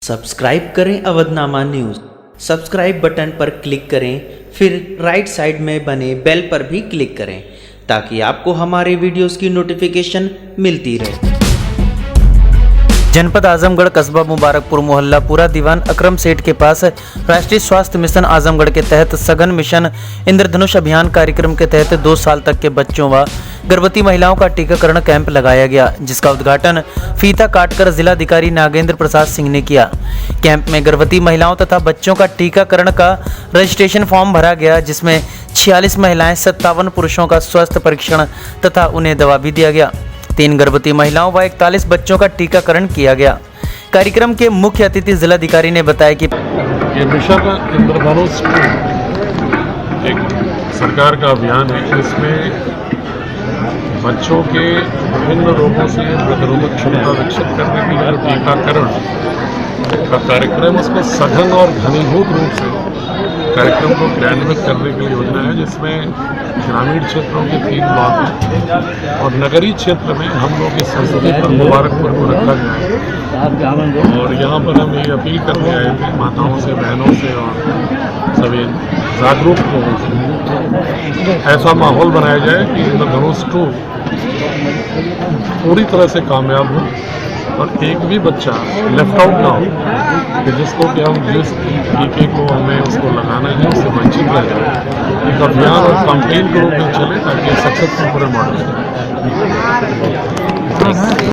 Subscribe करें Avadhnama news. Subscribe button पर click करें, फिर राइट साइड में बने बेल पर भी क्लिक करें ताकि आपको हमारे वीडियोस की नोटिफिकेशन मिलती रहे। जनपद आजमगढ़ कस्बा मुबारकपुर मोहल्ला पूरा दीवान अकरम सेठ के पास राष्ट्रीय स्वास्थ्य मिशन आजमगढ़ के तहत सघन मिशन इंद्रधनुष अभियान कार्यक्रम के तहत 2 साल तक के बच्चों व गर्भवती महिलाओं का टीकाकरण कैंप लगाया गया, जिसका उद्घाटन फीता काटकर जिलाधिकारी नागेंद्र प्रसाद सिंह ने किया। कैंप में गर्भवती महिलाओं तथा बच्चों का टीकाकरण का रजिस्ट्रेशन फॉर्म भरा गया, जिसमें 46 महिलाएं 57 पुरुषों का स्वास्थ्य परीक्षण तथा उन्हें दवा भी दिया गया। 3 गर्भवती महिलाओं व 41 बच्चों का टीकाकरण किया गया। कार्यक्रम के मुख्य अतिथि जिलाधिकारी ने बताया कि ये मिशन इंद्रधनुष एक सरकार का अभियान है। इसमें बच्चों के विभिन्न रोगों से प्रतिरोधक क्षमता विकसित करने के लिए टीकाकरण का कार्यक्रम, उसमें सघन और घनीभूत रूप से कार्यक्रम को क्रियान्वित करने की योजना है, जिसमें ग्रामीण क्षेत्रों के 3 ब्लॉक हैं और नगरीय क्षेत्र में हम लोग इस संस्कृति पर मुबारकपुर को रखा गया है। और यहाँ पर हम ये अपील करने आए थे माताओं से, बहनों से और सभी जागरूक लोगों से, ऐसा माहौल बनाया जाए कि इंद्रधनुष 2 पूरी तरह से कामयाब हो और एक भी बच्चा लेफ्ट आउट ना हो कि जिसको कि हम जिस टीके को हमें उसको लगाना है उससे वंचित रह जाए। एक अभियान और कैंपेन के रूप में चले ताकि सक्सेसफुल पूरे मॉडल